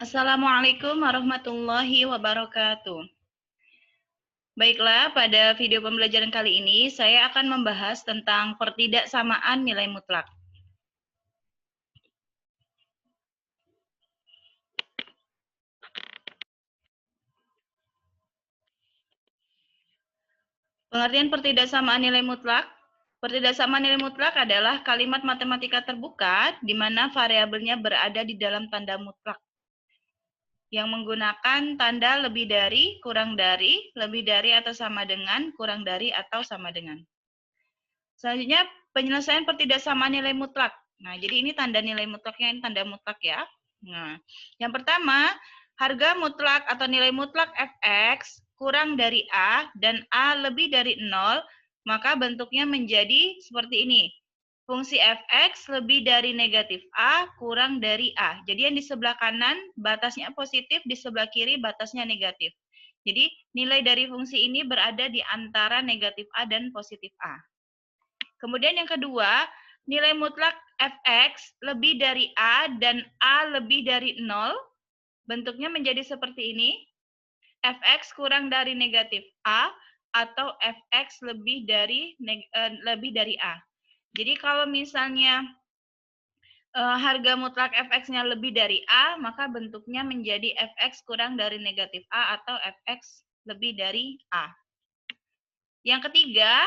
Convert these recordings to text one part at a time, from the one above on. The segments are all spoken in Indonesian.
Assalamualaikum warahmatullahi wabarakatuh. Baiklah, pada video pembelajaran kali ini saya akan membahas tentang pertidaksamaan nilai mutlak. Pengertian pertidaksamaan nilai mutlak. Pertidaksamaan nilai mutlak adalah kalimat matematika terbuka di mana variabelnya berada di dalam tanda mutlak yang menggunakan tanda lebih dari, kurang dari, lebih dari atau sama dengan, kurang dari atau sama dengan. Selanjutnya, penyelesaian pertidaksamaan nilai mutlak. Nah, jadi ini tanda nilai mutlaknya, ini tanda mutlak ya. Nah, yang pertama, harga mutlak atau nilai mutlak fx kurang dari A dan A lebih dari 0, maka bentuknya menjadi seperti ini. Fungsi fx lebih dari negatif A kurang dari A. Jadi yang di sebelah kanan batasnya positif, di sebelah kiri batasnya negatif. Jadi nilai dari fungsi ini berada di antara negatif A dan positif A. Kemudian yang kedua, nilai mutlak fx lebih dari A dan A lebih dari 0, bentuknya menjadi seperti ini. Fx kurang dari negatif A atau fx lebih dari A. Jadi kalau misalnya harga mutlak fx-nya lebih dari A, maka bentuknya menjadi fx kurang dari negatif A atau fx lebih dari A. Yang ketiga,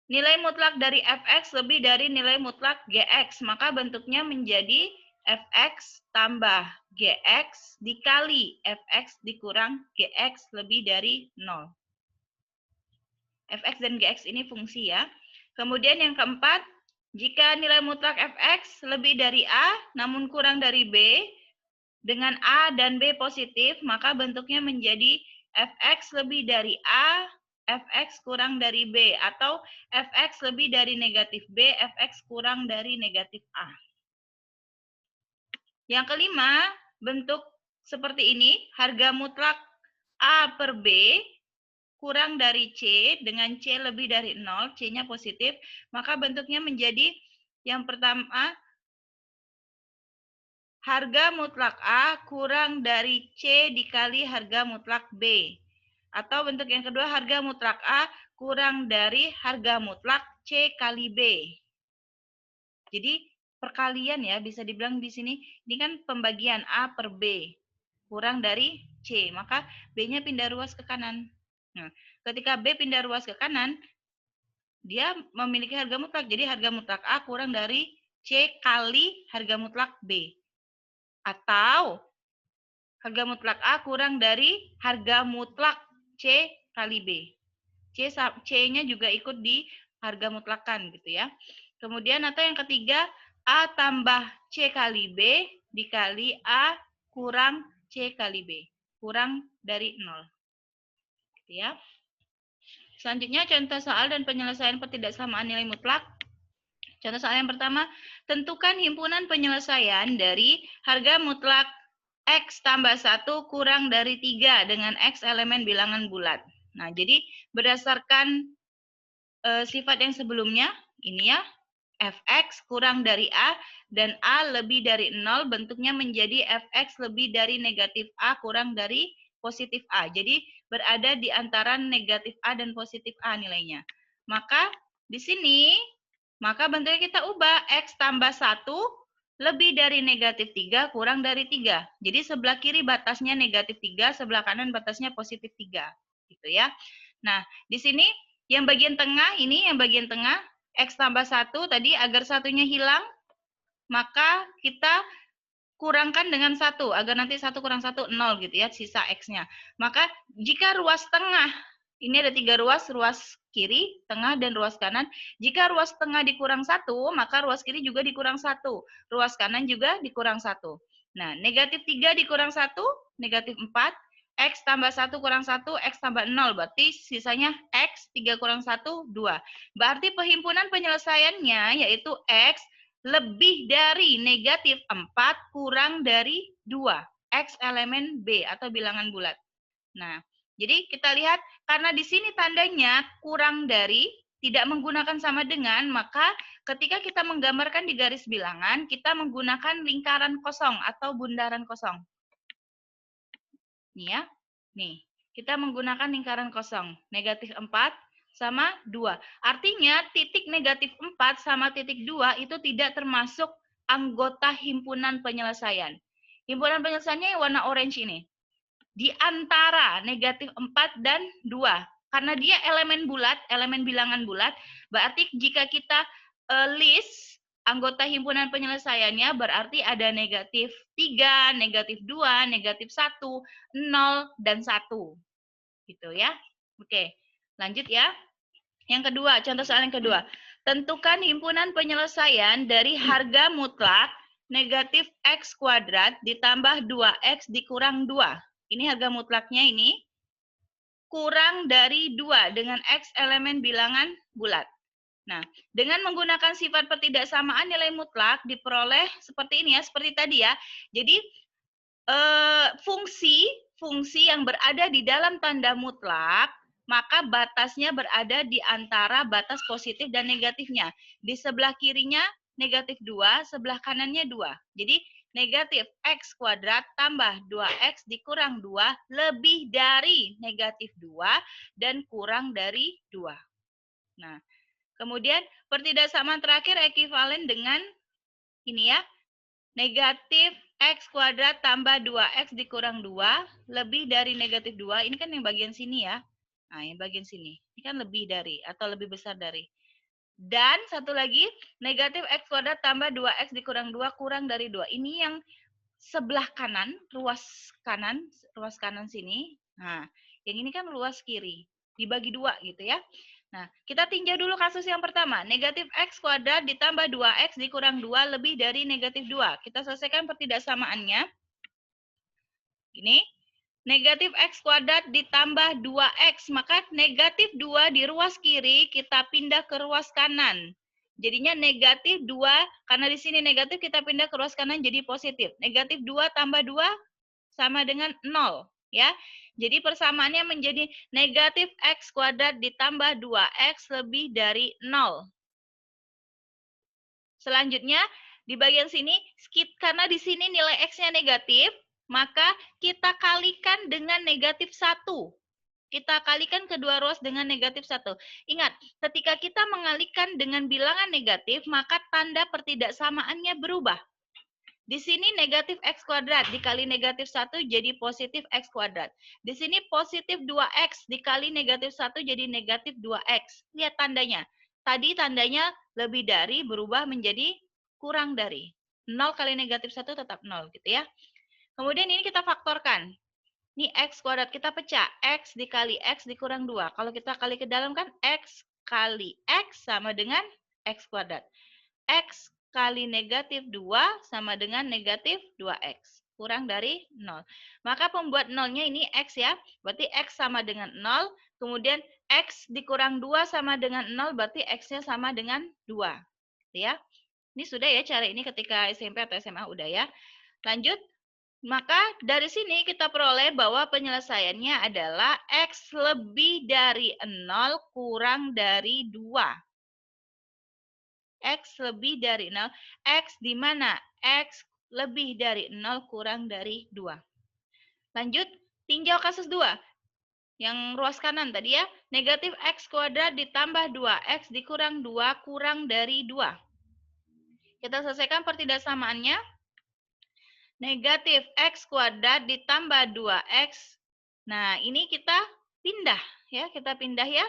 nilai mutlak dari fx lebih dari nilai mutlak gx, maka bentuknya menjadi fx tambah gx dikali fx dikurang gx lebih dari 0. Fx dan gx ini fungsi ya. Kemudian yang keempat, jika nilai mutlak fx lebih dari A namun kurang dari B, dengan A dan B positif, maka bentuknya menjadi fx lebih dari A, fx kurang dari B, atau fx lebih dari negatif B, fx kurang dari negatif A. Yang kelima, bentuk seperti ini, harga mutlak A per B kurang dari C, dengan C lebih dari 0, C-nya positif, maka bentuknya menjadi yang pertama, harga mutlak A kurang dari C dikali harga mutlak B. Atau bentuk yang kedua, harga mutlak A kurang dari harga mutlak C kali B. Jadi perkalian ya, bisa dibilang di sini, ini kan pembagian A per B. Kurang dari C, maka B-nya pindah ruas ke kanan. Nah, ketika B pindah ruas ke kanan, dia memiliki harga mutlak. Jadi harga mutlak A kurang dari C kali harga mutlak B. Atau harga mutlak A kurang dari harga mutlak C kali B. C-nya juga ikut di harga mutlakan gitu ya. Kemudian atau yang ketiga, A tambah C kali B dikali A kurang C kali B. Kurang dari 0. Gitu ya. Selanjutnya contoh soal dan penyelesaian pertidaksamaan nilai mutlak. Contoh soal yang pertama, tentukan himpunan penyelesaian dari harga mutlak X tambah 1 kurang dari 3 dengan X elemen bilangan bulat. Nah, jadi berdasarkan sifat yang sebelumnya, ini ya, fx kurang dari A dan A lebih dari 0, bentuknya menjadi fx lebih dari negatif A kurang dari positif A. Jadi berada di antara negatif A dan positif A nilainya. Maka di sini, maka bentuknya kita ubah, X tambah 1 lebih dari negatif 3 kurang dari 3. Jadi sebelah kiri batasnya negatif 3, sebelah kanan batasnya positif 3. Gitu ya. Nah, di sini yang bagian tengah, ini yang bagian tengah, X tambah 1 tadi, agar satunya hilang, maka kita kurangkan dengan 1, agar nanti 1 kurang 1, 0 gitu ya, sisa X-nya. Maka jika ruas tengah, ini ada 3 ruas, ruas kiri, tengah, dan ruas kanan. Jika ruas tengah dikurang 1, maka ruas kiri juga dikurang 1. Ruas kanan juga dikurang 1. Nah, negatif 3 dikurang 1, negatif 4. X tambah 1 kurang 1, X tambah 0. Berarti sisanya X, 3 kurang 1, 2. Berarti perhimpunan penyelesaiannya yaitu X lebih dari negatif 4 kurang dari 2. X elemen B atau bilangan bulat. Nah, jadi kita lihat karena di sini tandanya kurang dari, tidak menggunakan sama dengan, maka ketika kita menggambarkan di garis bilangan, kita menggunakan lingkaran kosong atau bundaran kosong. Nih ya. Nih, kita menggunakan lingkaran kosong. Negatif 4 sama 2. Artinya titik negatif 4 sama titik 2 itu tidak termasuk anggota himpunan penyelesaian. Himpunan penyelesaiannya yang warna orange ini. Di antara negatif 4 dan 2. Karena dia elemen bulat, elemen bilangan bulat, berarti jika kita list anggota himpunan penyelesaiannya berarti ada negatif 3, negatif 2, negatif 1, 0, dan 1. Gitu ya. Oke, lanjut ya. Yang kedua, contoh soal yang kedua. Tentukan himpunan penyelesaian dari harga mutlak negatif X kuadrat ditambah 2X dikurang 2. Ini harga mutlaknya ini kurang dari 2 dengan X elemen bilangan bulat. Nah, dengan menggunakan sifat pertidaksamaan nilai mutlak diperoleh seperti ini ya, seperti tadi ya. Jadi fungsi yang berada di dalam tanda mutlak, maka batasnya berada di antara batas positif dan negatifnya. Di sebelah kirinya negatif 2, sebelah kanannya 2. Jadi negatif X kuadrat tambah 2X dikurang 2 lebih dari negatif 2 dan kurang dari 2. Nah, kemudian pertidaksamaan terakhir ekivalen dengan ini ya, negatif X kuadrat tambah 2X dikurang 2 lebih dari negatif 2. Ini kan yang bagian sini ya. Nah, yang bagian sini. Ini kan lebih dari atau lebih besar dari. Dan satu lagi, negatif X kuadrat tambah 2X dikurang 2 kurang dari 2. Ini yang sebelah kanan, ruas kanan sini. Nah, yang ini kan ruas kiri. Dibagi 2 gitu ya. Nah, kita tinjau dulu kasus yang pertama. Negatif X kuadrat ditambah 2X dikurang 2 lebih dari negatif 2. Kita selesaikan pertidaksamaannya. Ini. Negatif X kuadrat ditambah 2X. Maka negatif 2 di ruas kiri kita pindah ke ruas kanan. Jadinya negatif 2, karena di sini negatif kita pindah ke ruas kanan jadi positif. Negatif 2 tambah 2 sama dengan 0. Ya, jadi persamaannya menjadi negatif X kuadrat ditambah 2X lebih dari 0. Selanjutnya, di bagian sini, karena di sini nilai X-nya negatif, maka kita kalikan dengan negatif 1. Kita kalikan kedua ruas dengan negatif 1. Ingat, ketika kita mengalihkan dengan bilangan negatif, maka tanda pertidaksamaannya berubah. Di sini negatif X kuadrat dikali negatif 1 jadi positif X kuadrat. Di sini positif 2X dikali negatif 1 jadi negatif 2X. Lihat tandanya. Tadi tandanya lebih dari berubah menjadi kurang dari. 0 kali negatif 1 tetap 0 gitu ya. Kemudian ini kita faktorkan. Ini X kuadrat kita pecah. X dikali X dikurang 2. Kalau kita kali ke dalam kan X kali X sama dengan X kuadrat. X kali negatif 2 sama dengan negatif 2X. Kurang dari 0. Maka pembuat 0-nya ini X ya. Berarti X sama dengan 0. Kemudian X dikurang 2 sama dengan 0. Berarti X-nya sama dengan 2. Ya. Ini sudah ya cara ini ketika SMP atau SMA udah ya. Lanjut. Maka dari sini kita peroleh bahwa penyelesaiannya adalah X lebih dari 0 kurang dari 2. X lebih dari 0. X di mana X lebih dari 0 kurang dari 2. Lanjut, tinjau kasus 2. Yang ruas kanan tadi ya. Negatif X kuadrat ditambah 2X dikurang 2 kurang dari 2. Kita selesaikan pertidaksamaannya. Negatif X kuadrat ditambah 2X. Nah, ini kita pindah ya, kita pindah ya.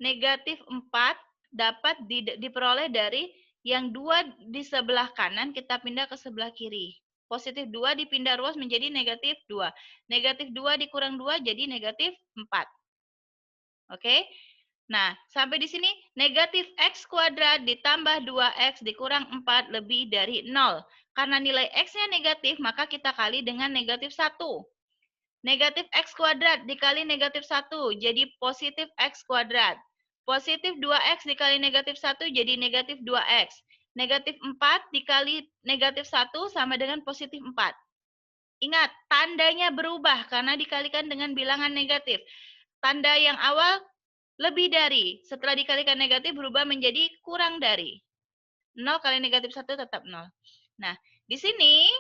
Negatif 4 dapat diperoleh dari yang 2 di sebelah kanan kita pindah ke sebelah kiri. Positif 2 dipindah ruas menjadi negatif 2. Negatif 2 dikurang 2 jadi negatif 4. Oke? Nah, sampai di sini negatif X kuadrat ditambah 2X dikurang 4 lebih dari 0. Karena nilai X-nya negatif, maka kita kali dengan negatif 1. Negatif X kuadrat dikali negatif 1, jadi positif X kuadrat. Positif 2X dikali negatif 1, jadi negatif 2X. Negatif 4 dikali negatif 1 sama dengan positif 4. Ingat, tandanya berubah karena dikalikan dengan bilangan negatif. Tanda yang awal lebih dari. Setelah dikalikan negatif berubah menjadi kurang dari. 0 kali negatif 1 tetap 0. Nah, di sini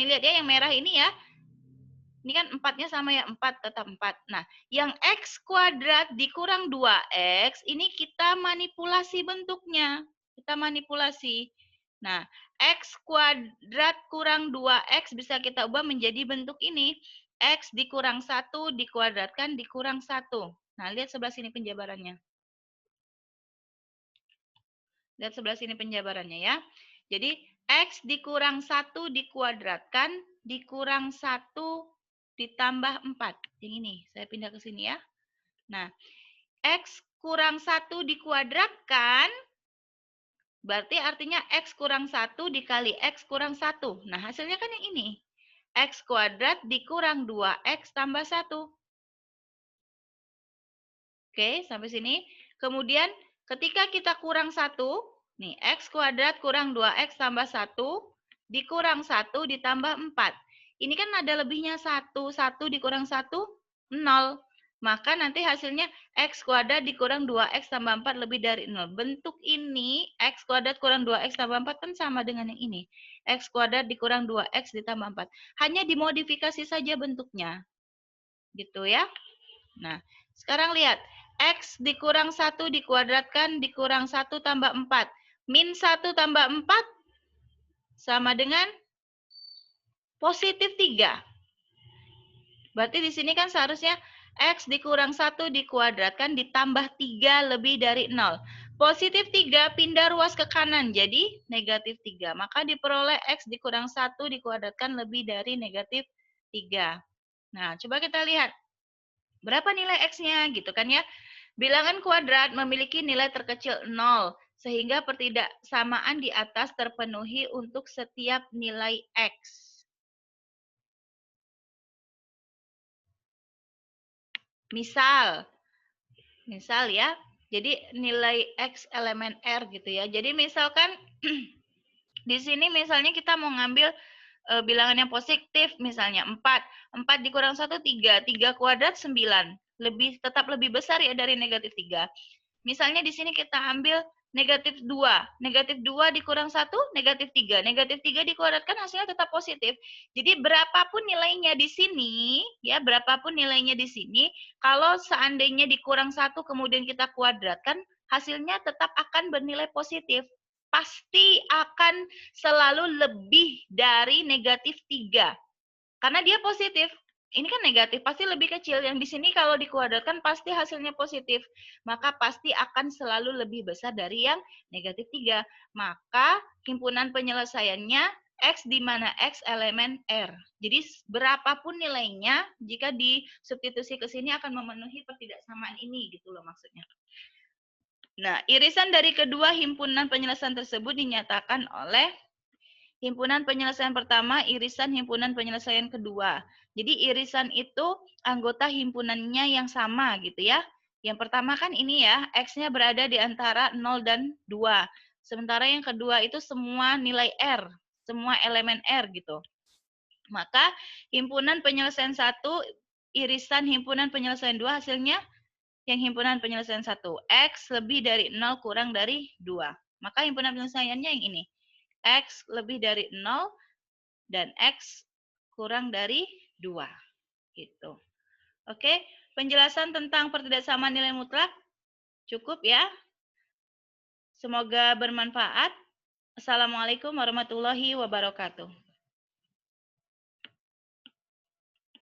lihat ya yang merah ini ya. Ini kan 4-nya sama ya, 4 tetap 4. Nah, yang X kuadrat dikurang 2X, ini kita manipulasi bentuknya. Kita manipulasi. Nah, X kuadrat kurang 2X bisa kita ubah menjadi bentuk ini. X dikurang 1 dikuadratkan dikurang 1. Nah, lihat sebelah sini penjabarannya. Lihat sebelah sini penjabarannya ya. Jadi, X dikurang 1 dikuadratkan dikurang 1 ditambah 4. Yang ini, saya pindah ke sini ya. Nah, X kurang 1 dikuadratkan, berarti artinya X kurang 1 dikali X kurang 1. Nah, hasilnya kan yang ini. X kuadrat dikurang 2X tambah 1. Oke, sampai sini. Kemudian, ketika kita kurang 1, nih, X kuadrat kurang 2X tambah 1, dikurang 1 ditambah 4. Ini kan ada lebihnya 1 dikurang 1, 0. Maka nanti hasilnya X kuadrat dikurang 2X tambah 4 lebih dari 0. Bentuk ini, X kuadrat kurang 2X tambah 4 kan sama dengan yang ini. X kuadrat dikurang 2X ditambah 4. Hanya dimodifikasi saja bentuknya. Gitu ya. Nah, sekarang lihat. X dikurang 1 dikuadratkan dikurang 1 tambah 4. Min 1 tambah 4 sama dengan positif 3. Berarti di sini kan seharusnya X dikurang 1 dikuadratkan ditambah 3 lebih dari 0. Positif 3 pindah ruas ke kanan jadi negatif 3. Maka diperoleh X dikurang 1 dikuadratkan lebih dari negatif 3. Nah, coba kita lihat. Berapa nilai X-nya gitu kan ya. Bilangan kuadrat memiliki nilai terkecil 0. Sehingga pertidaksamaan di atas terpenuhi untuk setiap nilai X. Misal ya, jadi nilai X elemen R gitu ya. Jadi misalkan di sini misalnya kita mau ngambil bilangan yang positif, misalnya 4. 4 dikurang 1, 3. 3 kuadrat 9. Tetap lebih besar ya dari negatif 3. Misalnya di sini kita ambil negatif 2. Negatif 2 dikurang 1, negatif 3. Negatif 3 dikuadratkan hasilnya tetap positif. Jadi berapapun nilainya di sini, ya berapapun nilainya di sini, kalau seandainya dikurang 1 kemudian kita kuadratkan, hasilnya tetap akan bernilai positif. Pasti akan selalu lebih dari negatif 3. Karena dia positif. Ini kan negatif, pasti lebih kecil. Yang di sini kalau dikuadratkan pasti hasilnya positif. Maka pasti akan selalu lebih besar dari yang negatif 3. Maka himpunan penyelesaiannya X di mana X elemen R. Jadi berapapun nilainya, jika disubstitusi ke sini akan memenuhi pertidaksamaan ini gitu loh maksudnya. Nah, irisan dari kedua himpunan penyelesaian tersebut dinyatakan oleh himpunan penyelesaian pertama, irisan himpunan penyelesaian kedua. Jadi irisan itu anggota himpunannya yang sama gitu ya. Yang pertama kan ini ya, X-nya berada di antara 0 dan 2. Sementara yang kedua itu semua nilai R, semua elemen R gitu. Maka himpunan penyelesaian 1, irisan himpunan penyelesaian 2 hasilnya yang himpunan penyelesaian 1. X lebih dari 0 kurang dari 2. Maka himpunan penyelesaiannya yang ini. X lebih dari 0 dan X kurang dari 2. Gitu. Oke, penjelasan tentang pertidaksamaan nilai mutlak cukup ya. Semoga bermanfaat. Assalamualaikum warahmatullahi wabarakatuh.